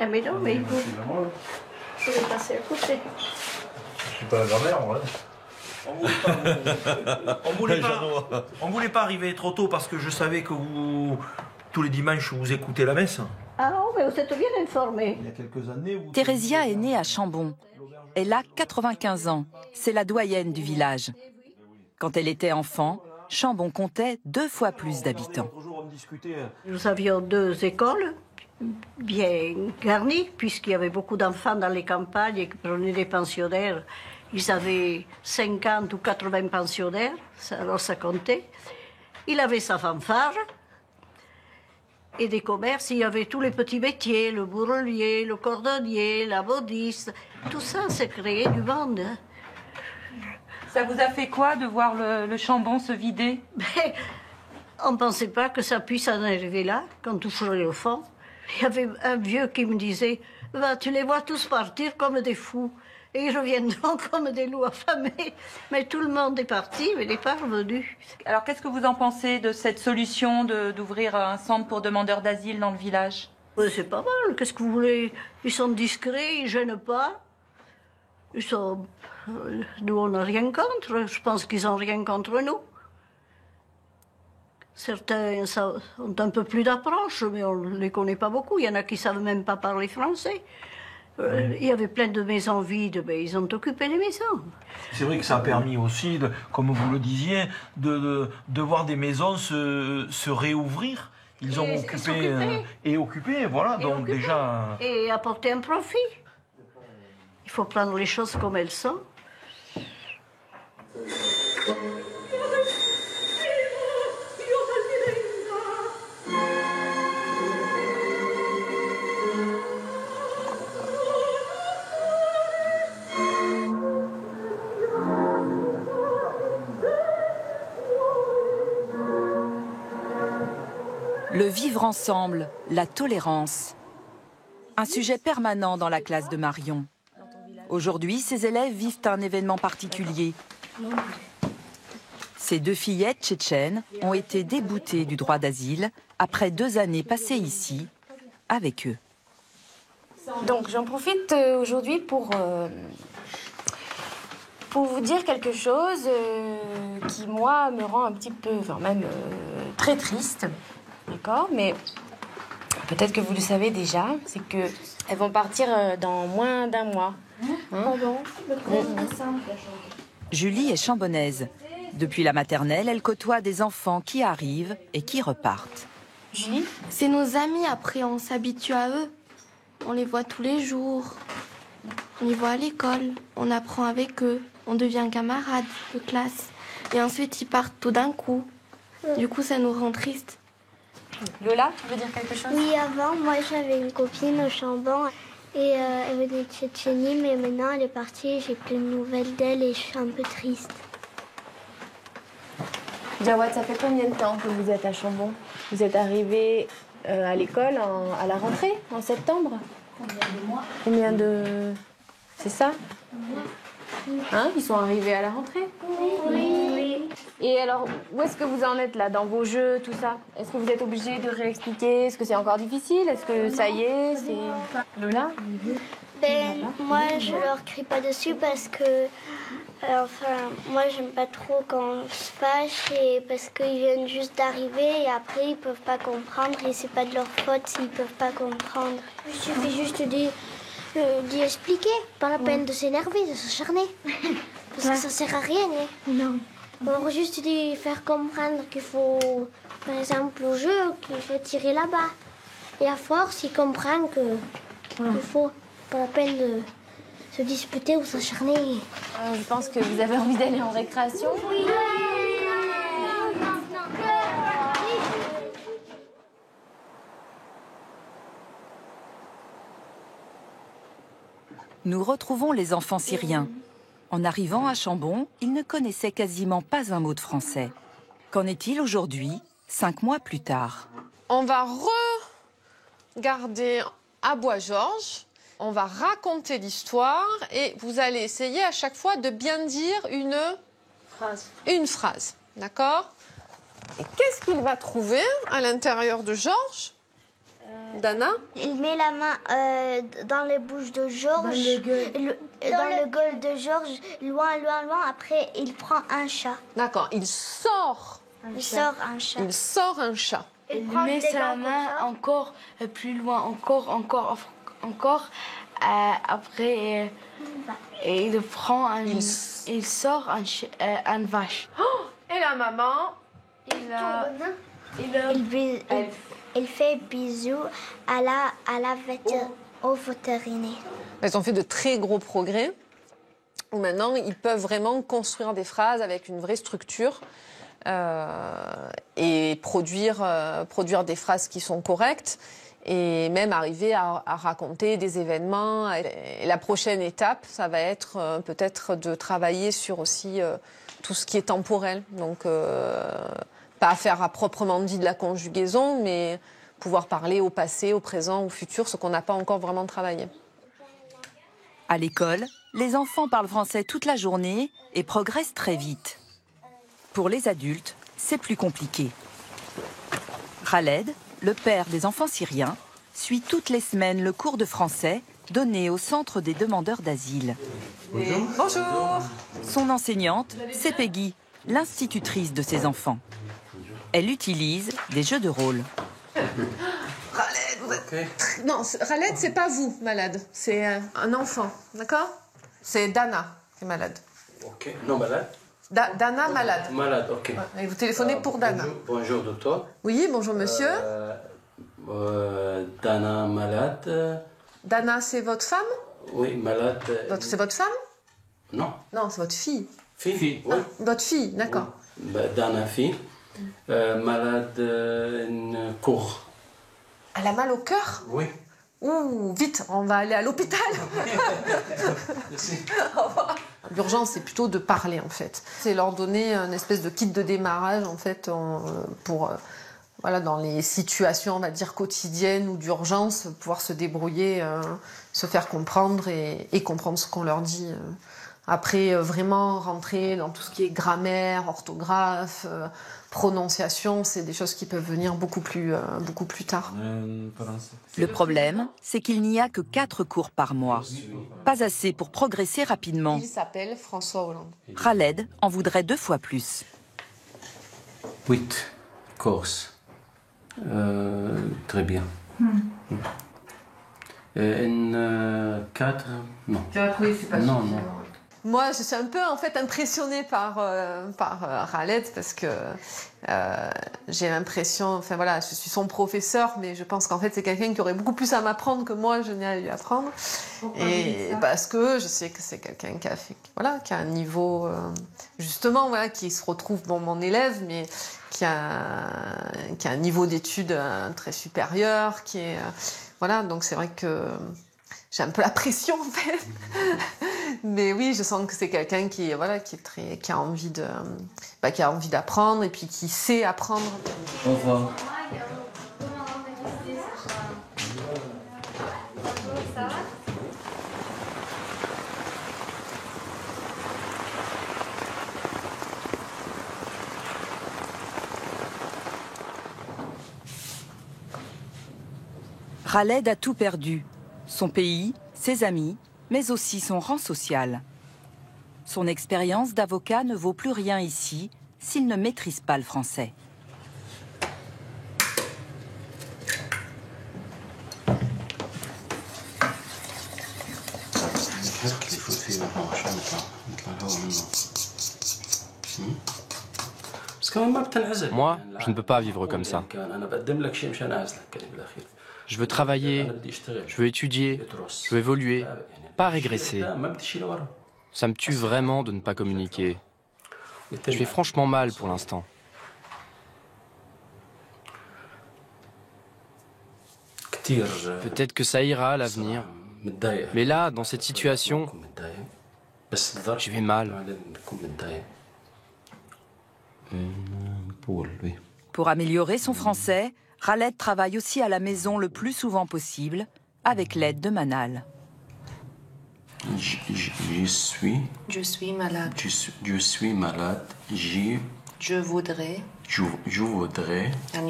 Ah mais non, mais il faut passer à côté. Je suis pas la grand-mère, moi. On voulait pas arriver trop tôt parce que je savais que vous, tous les dimanches, vous écoutez la messe. Ah non, mais vous êtes bien informés. Il y a quelques années... Thérésia est née à Chambon. Elle a 95 ans. C'est la doyenne du village. Quand elle était enfant, Chambon comptait 2 fois plus d'habitants. Nous avions 2 écoles, bien garni, puisqu'il y avait beaucoup d'enfants dans les campagnes et qui prenaient des pensionnaires. Ils avaient 50 ou 80 pensionnaires, alors ça comptait. Il avait sa fanfare et des commerces. Il y avait tous les petits métiers, le bourrelier, le cordonnier, la modiste. Tout ça, c'est créé du monde. Hein. Ça vous a fait quoi de voir le Chambon se vider? Mais on ne pensait pas que ça puisse en arriver là, quand tout ferait au fond. Il y avait un vieux qui me disait bah, tu les vois tous partir comme des fous. Et ils reviendront comme des loups affamés. Mais tout le monde est parti, mais il n'est pas revenu. Alors qu'est-ce que vous en pensez de cette solution d'ouvrir un centre pour demandeurs d'asile dans le village? C'est pas mal, qu'est-ce que vous voulez? Ils sont discrets, ils ne gênent pas. Ils sont... Nous, on n'a rien contre. Je pense qu'ils n'ont rien contre nous. Certains ont un peu plus d'approche, mais on ne les connaît pas beaucoup. Il y en a qui ne savent même pas parler français. Il y avait plein de maisons vides, mais ils ont occupé les maisons. C'est vrai que ça a permis aussi, comme vous le disiez, de voir des maisons se réouvrir. Ils ont occupé, voilà, Et donc occupé. déjà... Et apporter un profit. Il faut prendre les choses comme elles sont. Le vivre ensemble, la tolérance. Un sujet permanent dans la classe de Marion. Aujourd'hui, ses élèves vivent un événement particulier. Ces deux fillettes tchétchènes ont été déboutées du droit d'asile après 2 années passées ici avec eux. Donc j'en profite aujourd'hui pour vous dire quelque chose qui, moi, me rend un petit peu, enfin même très triste. D'accord, mais peut-être que vous le savez déjà, c'est qu'elles vont partir dans moins d'1 mois. Julie est chambonnaise. Depuis la maternelle, elle côtoie des enfants qui arrivent et qui repartent. Julie? C'est nos amis, après on s'habitue à eux. On les voit tous les jours. On les voit à l'école. On apprend avec eux. On devient camarades de classe. Et ensuite ils partent tout d'un coup. Du coup ça nous rend tristes. Lola, tu veux dire quelque chose? Oui, avant, moi j'avais une copine au Chambon et elle venait de Tchétchénie, mais maintenant elle est partie, j'ai plus de nouvelles d'elle et je suis un peu triste. Jawad, ça fait combien de temps que vous êtes à Chambon? Vous êtes arrivé à l'école à la rentrée, en septembre? Combien de mois? Combien de... C'est ça? Hein? Ils sont arrivés à la rentrée? Oui. Et alors, où est-ce que vous en êtes là, dans vos jeux, tout ça? Est-ce que vous êtes obligé de réexpliquer? Est-ce que c'est encore difficile? Est-ce que ça y est, c'est... Lola? Ben, moi je leur crie pas dessus parce que... moi j'aime pas trop quand on se fâche et parce qu'ils viennent juste d'arriver et après ils peuvent pas comprendre et c'est pas de leur faute s'ils peuvent pas comprendre. Il suffit juste d'y expliquer, pas la peine de s'énerver, de s'acharner. Parce que ça sert à rien. Hein. Non. On va juste lui faire comprendre qu'il faut, par exemple au jeu, qu'il faut tirer là-bas. Et à force, il comprend qu'il faut, pas la peine de se disputer ou s'acharner. Je pense que vous avez envie d'aller en récréation. Oui. Nous retrouvons les enfants syriens. En arrivant à Chambon, ils ne connaissaient quasiment pas un mot de français. Qu'en est-il aujourd'hui, 5 mois plus tard? On va regarder à Bois-Georges, on va raconter l'histoire et vous allez essayer à chaque fois de bien dire une phrase. D'accord? Et qu'est-ce qu'il va trouver à l'intérieur de Georges? Dana? Il met la main dans les bouches de Georges, dans le gueule de Georges, loin. Après, il prend un chat. D'accord, il sort un chat. Il sort un chat. Il met sa main encore plus loin, encore. Après, et il prend il sort un vache. Oh, et la maman? Il fait bisous à la au vétérinaire. Ils ont fait de très gros progrès. Où maintenant, ils peuvent vraiment construire des phrases avec une vraie structure et produire des phrases qui sont correctes et même arriver à raconter des événements. Et la prochaine étape, ça va être peut-être de travailler sur aussi tout ce qui est temporel. Donc, pas faire à proprement dit de la conjugaison, mais pouvoir parler au passé, au présent, au futur, ce qu'on n'a pas encore vraiment travaillé. À l'école, les enfants parlent français toute la journée et progressent très vite. Pour les adultes, c'est plus compliqué. Khaled, le père des enfants syriens, suit toutes les semaines le cours de français donné au centre des demandeurs d'asile. Bonjour. Son enseignante, c'est Peggy, l'institutrice de ses enfants. Elle utilise des jeux de rôle. Khaled, vous êtes... Non, Khaled, c'est pas vous, malade. C'est un enfant, d'accord? C'est Dana qui est malade. Ok, non malade. Dana malade. Malade, ok. Et vous téléphonez pour Dana. Bonjour, docteur. Oui, bonjour monsieur. Dana malade. Dana, c'est votre femme? Oui, malade. C'est votre femme? Non. Non, c'est votre fille. Fille, oui. Votre fille, d'accord. Oui. Dana, fille. Malade, une cour. Elle a mal au cœur? Oui. Ouh, vite, on va aller à l'hôpital. L'urgence, c'est plutôt de parler, en fait. C'est leur donner une espèce de kit de démarrage, en fait, pour, voilà, dans les situations, on va dire, quotidiennes ou d'urgence, pouvoir se débrouiller, se faire comprendre et comprendre ce qu'on leur dit. Après, vraiment rentrer dans tout ce qui est grammaire, orthographe, prononciation, c'est des choses qui peuvent venir beaucoup plus tard. Le problème, c'est qu'il n'y a que 4 cours par mois. Pas assez pour progresser rapidement. Il s'appelle François Hollande. Khaled en voudrait 2 fois plus. 8 courses. Très bien. Une 4, non. 4, oui, c'est pas non, suffisant. non. Moi, je suis un peu en fait impressionnée par Khaled parce que j'ai l'impression, enfin voilà, je suis son professeur, mais je pense qu'en fait c'est quelqu'un qui aurait beaucoup plus à m'apprendre que moi je n'ai à lui apprendre. Pourquoi Et ça parce que je sais que c'est quelqu'un qui a fait, voilà, qui a un niveau justement, voilà, qui se retrouve mon élève, mais qui a un niveau d'études très supérieur, qui est voilà, donc c'est vrai que j'ai un peu la pression en fait. Mais oui, je sens que c'est quelqu'un qui a envie d'apprendre et puis qui sait apprendre. Au revoir. Khaled a tout perdu. Son pays, ses amis, mais aussi son rang social. Son expérience d'avocat ne vaut plus rien ici s'il ne maîtrise pas le français. Moi, je ne peux pas vivre comme ça. Je veux travailler, je veux étudier, je veux évoluer, pas régresser. Ça me tue vraiment de ne pas communiquer. Je vais franchement mal pour l'instant. Peut-être que ça ira à l'avenir. Mais là, dans cette situation, je vais mal. Pour améliorer son français, Khaled travaille aussi à la maison le plus souvent possible, avec l'aide de Manal. Je suis malade. Je suis malade. Je voudrais. Un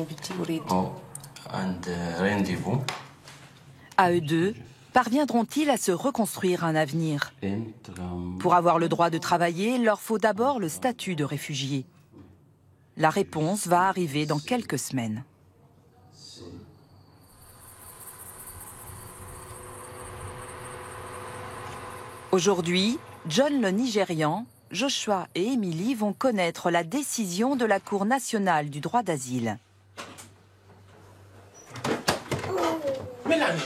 rendez-vous. À eux deux, parviendront-ils à se reconstruire un avenir? Pour avoir le droit de travailler, il leur faut d'abord le statut de réfugié. La réponse va arriver dans quelques semaines. Aujourd'hui, John le Nigérian, Joshua et Emily vont connaître la décision de la Cour nationale du droit d'asile. Mélanie,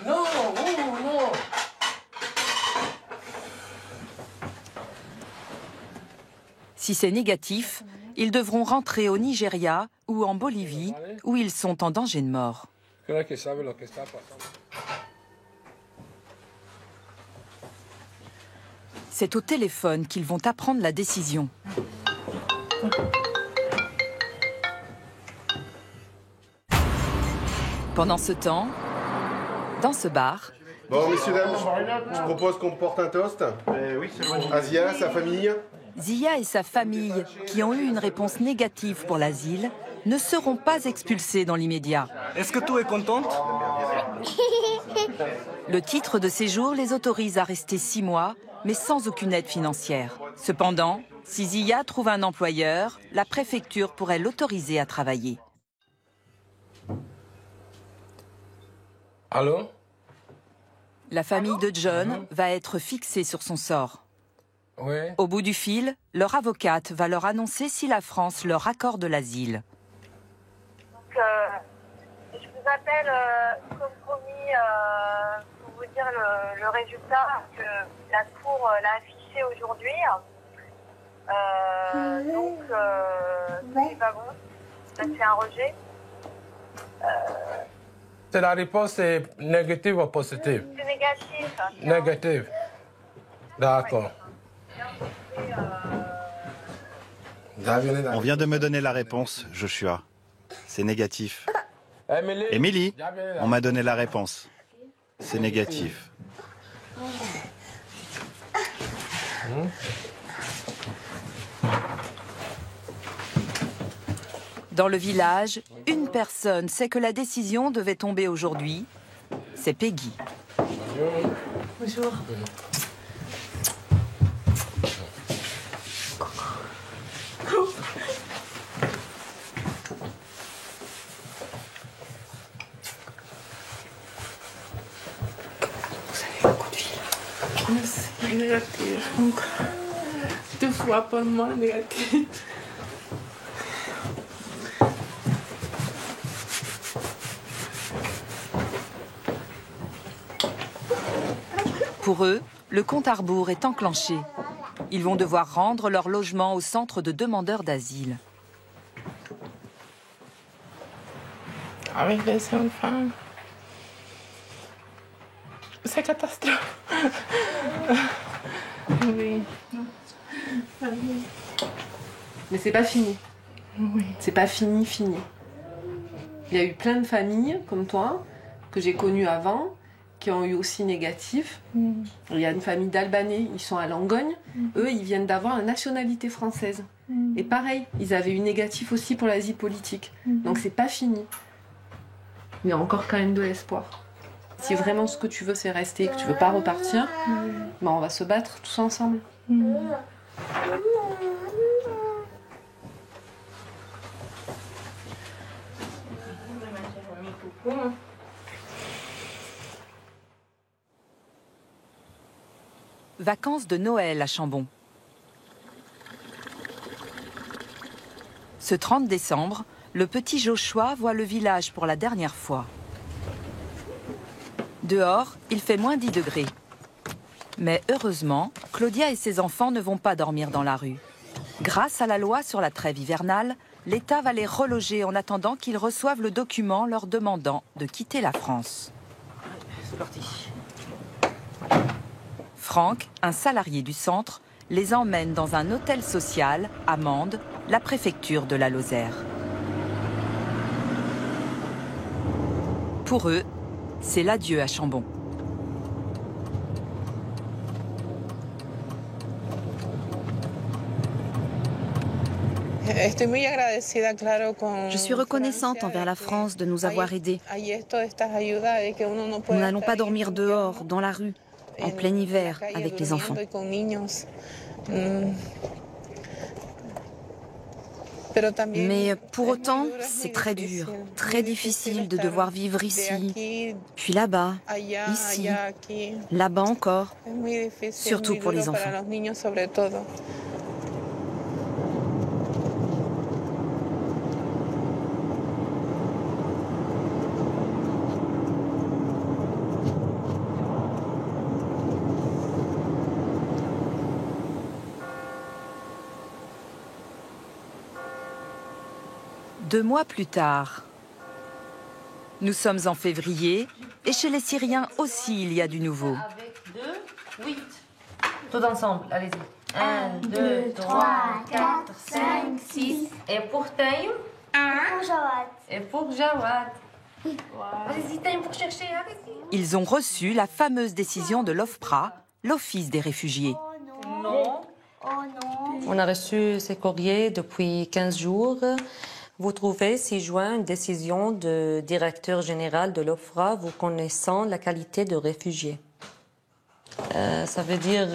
non, non. Si c'est négatif, ils devront rentrer au Nigeria ou en Bolivie, où ils sont en danger de mort. C'est au téléphone qu'ils vont apprendre la décision. Pendant ce temps, dans ce bar... Bon, messieurs, dames, je propose qu'on porte un toast. Oui, c'est bon. Asia, sa famille. Zia et sa famille, qui ont eu une réponse négative pour l'asile, ne seront pas expulsés dans l'immédiat. Est-ce que tu es contente? Le titre de séjour les autorise à rester 6 mois, mais sans aucune aide financière. Cependant, si Zia trouve un employeur, la préfecture pourrait l'autoriser à travailler. Allô? La famille de John va être fixée sur son sort. Oui. Au bout du fil, leur avocate va leur annoncer si la France leur accorde l'asile. Donc, je vous appelle, comme promis, pour vous dire le résultat que la Cour l'a affiché aujourd'hui. Donc, c'est pas bon. Ça, c'est un rejet. C'est la réponse est négative ou positive? C'est négatif. Négative. D'accord. On vient de me donner la réponse, Joshua. C'est négatif. Émilie, on m'a donné la réponse. C'est négatif. Dans le village, une personne sait que la décision devait tomber aujourd'hui. C'est Peggy. Bonjour. C'est négatif. Donc, 2 fois pour moi négatif. Pour eux, le compte à rebours est enclenché. Ils vont devoir rendre leur logement au centre de demandeurs d'asile. Avec les enfants, c'est catastrophe. Oui. Mais c'est pas fini. Oui. C'est pas fini. Il y a eu plein de familles comme toi, que j'ai connues avant, qui ont eu aussi négatif. Il y a une famille d'Albanais, ils sont à Langogne. Eux, ils viennent d'avoir la nationalité française. Et pareil, ils avaient eu négatif aussi pour l'asile politique. Donc c'est pas fini. Il y a encore quand même de l'espoir. Si vraiment ce que tu veux c'est rester et que tu veux pas repartir, ben on va se battre tous ensemble. Vacances de Noël à Chambon. Ce 30 décembre, le petit Joshua voit le village pour la dernière fois. Dehors, il fait moins 10 degrés. Mais heureusement, Claudia et ses enfants ne vont pas dormir dans la rue. Grâce à la loi sur la trêve hivernale, l'État va les reloger en attendant qu'ils reçoivent le document leur demandant de quitter la France. C'est parti. Franck, un salarié du centre, les emmène dans un hôtel social à Mende, la préfecture de la Lozère. Pour eux, c'est l'adieu à Chambon. Je suis reconnaissante envers la France de nous avoir aidés. Nous n'allons pas dormir dehors, dans la rue, en plein hiver, avec les enfants. Mais pour autant, c'est très dur, très difficile de devoir vivre ici, puis là-bas, ici, là-bas encore, surtout pour les enfants. 2 mois plus tard, nous sommes en février et chez les Syriens aussi il y a du nouveau. Avec 2, 8. Tout ensemble, allez-y. 1, 2, 3, 4, 5, 6. Et pour Taïm? 1. Pour Jawad. Et pour Jawad. Allez-y, Taïm, pour chercher. Ils ont reçu la fameuse décision de l'OFPRA, l'Office des réfugiés. Non. On a reçu ces courriers depuis 15 jours. Vous trouvez 6 juin une décision du directeur général de l'OFPRA vous connaissant la qualité de réfugié. Ça veut dire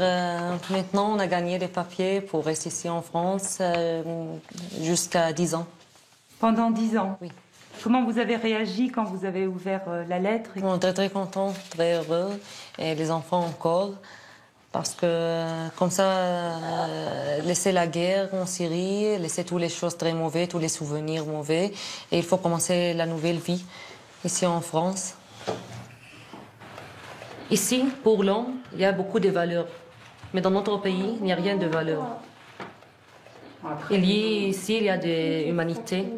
maintenant on a gagné les papiers pour rester ici en France jusqu'à 10 ans. Pendant 10 ans? Oui. Comment vous avez réagi quand vous avez ouvert la lettre? On est très très contents, très heureux, et les enfants encore, parce que comme ça, laisser la guerre en Syrie, laisser toutes les choses très mauvaises, tous les souvenirs mauvais, et il faut commencer la nouvelle vie ici en France. Ici, pour l'homme, il y a beaucoup de valeurs. Mais dans notre pays, il n'y a rien de valeur. Ici, il y a de l'humanité,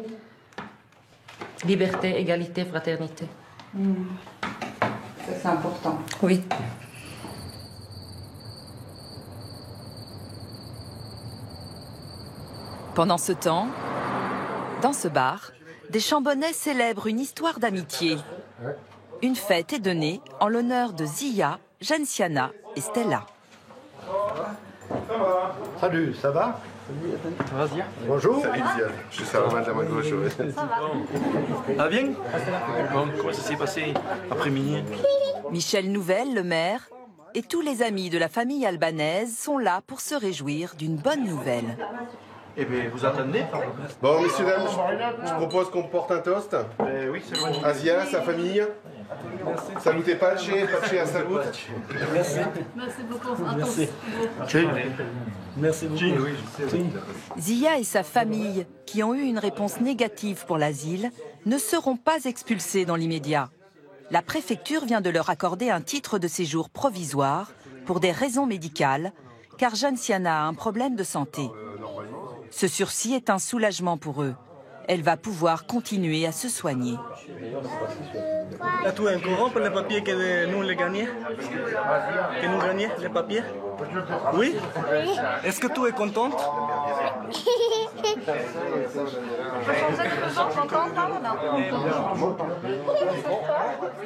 liberté, égalité, fraternité. Ça, c'est important. Oui. Pendant ce temps, dans ce bar, des Chambonnais célèbrent une histoire d'amitié. Une fête est donnée en l'honneur de Zia, Jensiana et Stella. Salut, ça va? Ça va, Zia? Bonjour. Salut Zia, je suis Sarah de ma gauche. Ça va bien? Bon, comment ça s'est passé après-midi? Michel Nouvel, le maire, et tous les amis de la famille albanaise sont là pour se réjouir d'une bonne nouvelle. Eh bien, vous attendez? Bon, messieurs, dames, je propose qu'on porte un toast. Oui, c'est bon. Asia, sa famille. Salutez Pace à salut. Merci. Merci beaucoup à tous. Merci beaucoup. Zia et sa famille, qui ont eu une réponse négative pour l'asile, ne seront pas expulsés dans l'immédiat. La préfecture vient de leur accorder un titre de séjour provisoire pour des raisons médicales, car Jensiana a un problème de santé. Ce sursis est un soulagement pour eux. Elle va pouvoir continuer à se soigner. Là, tu es au courant pour les papiers que nous les gagnons? Que nous gagnons les papiers? Oui? Est-ce que tu es contente?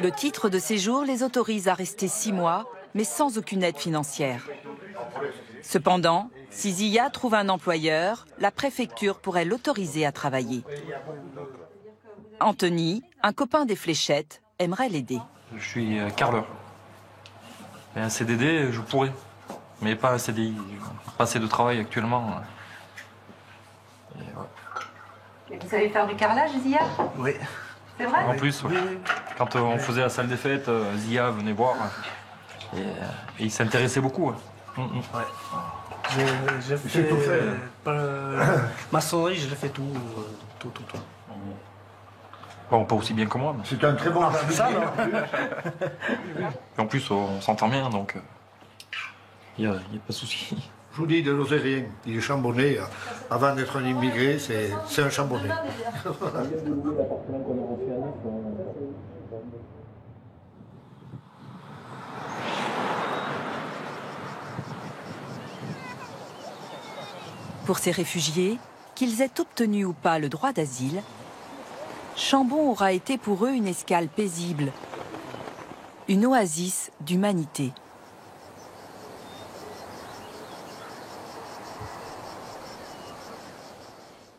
Le titre de séjour les autorise à rester 6 mois, mais sans aucune aide financière. Cependant, si Zia trouve un employeur, la préfecture pourrait l'autoriser à travailler. Anthony, un copain des Fléchettes, aimerait l'aider. Je suis carreleur. Et un CDD, je pourrais. Mais pas un CDI. Pas assez de travail actuellement. Et vous savez faire du carrelage, Zia? Oui. C'est vrai? En plus, oui. Quand on faisait la salle des fêtes, Zia venait voir. Et il s'intéressait beaucoup. Ouais. J'ai fait tout fait. Maçonnerie, je l'ai fait tout. Bon, pas aussi bien que moi. Mais... C'est un très bon ça, non? Et en plus, on s'entend bien, donc il n'y a pas de souci. Je vous dis, de n'osez rien. Il est chambonné. Avant d'être un immigré, c'est un chambonné. Pour ces réfugiés, qu'ils aient obtenu ou pas le droit d'asile, Chambon aura été pour eux une escale paisible, une oasis d'humanité.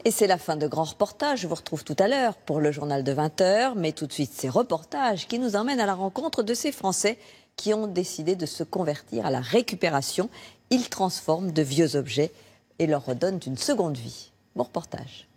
Et c'est la fin de Grand Reportage. Je vous retrouve tout à l'heure pour le journal de 20h. Mais tout de suite, ces reportages qui nous emmènent à la rencontre de ces Français qui ont décidé de se convertir à la récupération. Ils transforment de vieux objets et leur redonnent une seconde vie. Bon reportage.